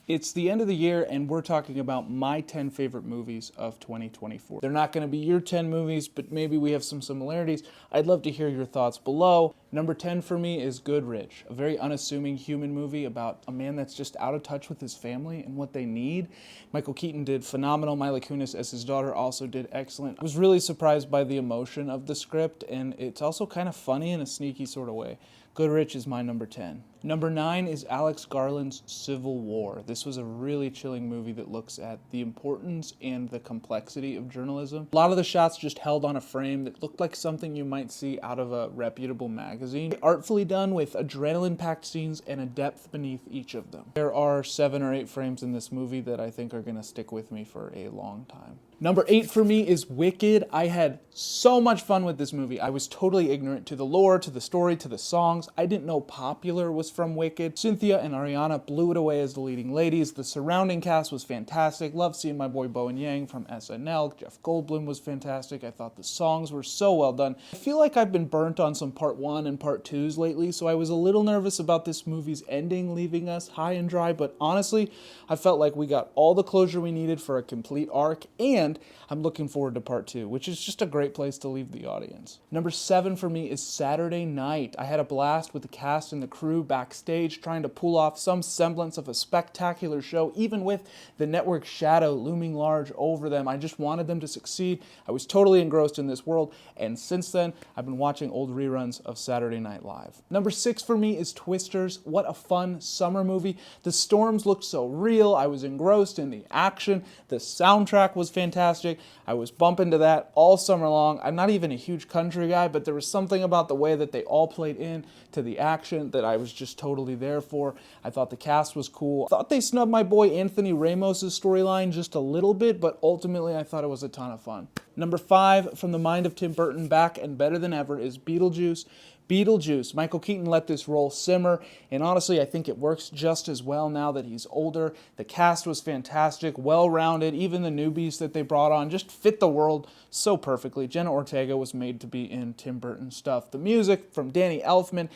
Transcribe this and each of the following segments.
It's the end of the year, and we're talking about my 10 favorite movies of 2024. They're not going to be your 10 movies, but maybe we have some similarities. I'd love to hear your thoughts below. Number 10 for me is Goodrich, a very unassuming human movie about a man that's just out of touch with his family and what they need. Michael Keaton did phenomenal. Mila Kunis as his daughter also did excellent. I was really surprised by the emotion of the script, and it's also kind of funny in a sneaky sort of way. Goodrich is my number 10. Number 9 is Alex Garland's Civil War. This was a really chilling movie that looks at the importance and the complexity of journalism. A lot of the shots just held on a frame that looked like something you might see out of a reputable magazine. Artfully done with adrenaline-packed scenes and a depth beneath each of them. There are 7 or 8 frames in this movie that I think are going to stick with me for a long time. Number 8 for me is Wicked. I had so much fun with this movie. I was totally ignorant to the lore, to the story, to the songs. I didn't know Popular was from Wicked. Cynthia and Ariana blew it away as the leading ladies. The surrounding cast was fantastic. Loved seeing my boy Bowen Yang from SNL. Jeff Goldblum was fantastic. I thought the songs were so well done. I feel like I've been burnt on some part 1 and part 2s lately, so I was a little nervous about this movie's ending, leaving us high and dry, but honestly, I felt like we got all the closure we needed for a complete arc, and I'm looking forward to part 2, which is just a great place to leave the audience. Number 7 for me is Saturday Night. I had a blast with the cast and the crew backstage trying to pull off some semblance of a spectacular show, even with the network's shadow looming large over them. I just wanted them to succeed. I was totally engrossed in this world, and since then, I've been watching old reruns of Saturday Night Live. Number 6 for me is Twisters. What a fun summer movie. The storms looked so real. I was engrossed in the action. The soundtrack was fantastic. I was bumping to that all summer long. I'm not even a huge country guy, but there was something about the way that they all played in to the action that I was just totally there for. I thought the cast was cool. I thought they snubbed my boy Anthony Ramos' storyline just a little bit, but ultimately I thought it was a ton of fun. Number 5, from the mind of Tim Burton, back and better than ever, is Beetlejuice. Beetlejuice. Michael Keaton let this role simmer, and honestly, I think it works just as well now that he's older. The cast was fantastic, well-rounded. Even the newbies that they brought on just fit the world so perfectly. Jenna Ortega was made to be in Tim Burton stuff. The music from Danny Elfman,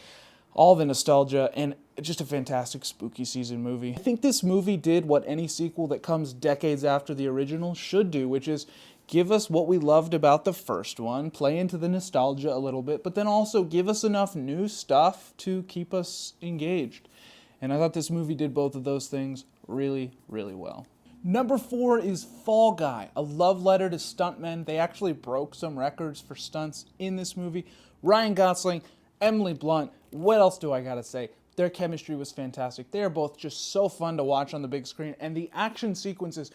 all the nostalgia, and just a fantastic spooky season movie. I think this movie did what any sequel that comes decades after the original should do, which is give us what we loved about the first one, play into the nostalgia a little bit, but then also give us enough new stuff to keep us engaged. And I thought this movie did both of those things really, really well. Number 4 is Fall Guy, a love letter to stuntmen. They actually broke some records for stunts in this movie. Ryan Gosling, Emily Blunt, what else do I gotta say? Their chemistry was fantastic. They are both just so fun to watch on the big screen, and the action sequences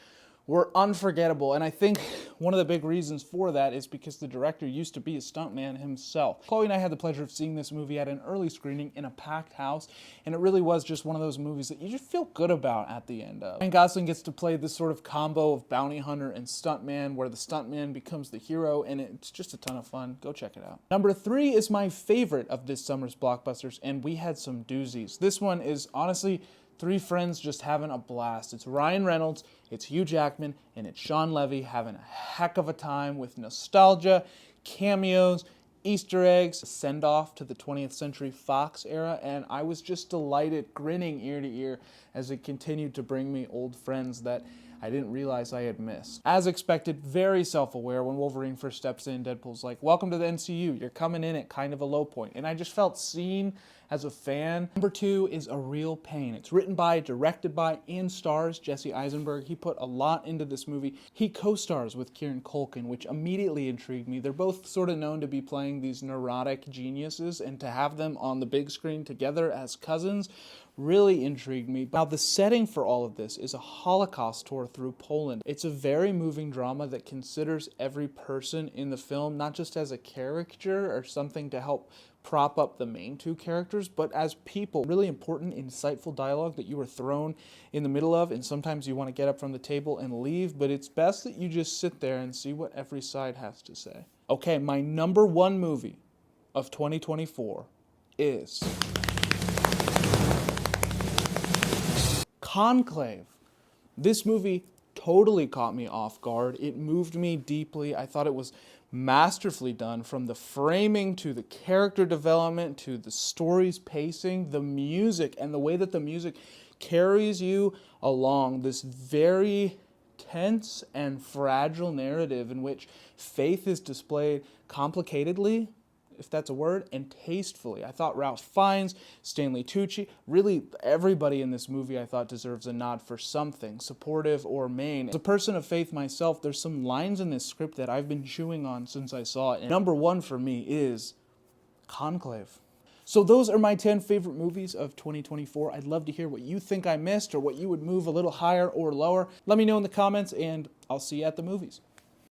were unforgettable, and I think one of the big reasons for that is because the director used to be a stuntman himself. Chloe and I had the pleasure of seeing this movie at an early screening in a packed house, and it really was just one of those movies that you just feel good about at the end of. Ryan Gosling gets to play this sort of combo of bounty hunter and stuntman, where the stuntman becomes the hero, and it's just a ton of fun. Go check it out. Number 3 is my favorite of this summer's blockbusters, and we had some doozies. This one is honestly 3 friends just having a blast. It's Ryan Reynolds, it's Hugh Jackman, and it's Sean Levy having a heck of a time with nostalgia, cameos, Easter eggs, a send-off to the 20th Century Fox era, and I was just delighted, grinning ear to ear as it continued to bring me old friends that I didn't realize I had missed. As expected, very self-aware. When Wolverine first steps in, Deadpool's like, welcome to the MCU. You're coming in at kind of a low point. And I just felt seen as a fan. Number 2 is A Real Pain. It's written by, directed by, and stars Jesse Eisenberg. He put a lot into this movie. He co-stars with Kieran Culkin, which immediately intrigued me. They're both sort of known to be playing these neurotic geniuses, and to have them on the big screen together as cousins really intrigued me. Now, the setting for all of this is a Holocaust tour through Poland. It's a very moving drama that considers every person in the film not just as a caricature or something to help prop up the main 2 characters, but as people. Really important, insightful dialogue that you are thrown in the middle of, and sometimes you want to get up from the table and leave, but it's best that you just sit there and see what every side has to say. Okay, my number 1 movie of 2024 is Conclave. This movie totally caught me off guard. It moved me deeply. I thought it was masterfully done, from the framing to the character development to the story's pacing, the music, and the way that the music carries you along this very tense and fragile narrative in which faith is displayed complicatedly, if that's a word, and tastefully. I thought Ralph Fiennes, Stanley Tucci, really everybody in this movie I thought deserves a nod for something, supportive or main. As a person of faith myself, there's some lines in this script that I've been chewing on since I saw it. And number one for me is Conclave. So those are my 10 favorite movies of 2024. I'd love to hear what you think I missed or what you would move a little higher or lower. Let me know in the comments, and I'll see you at the movies.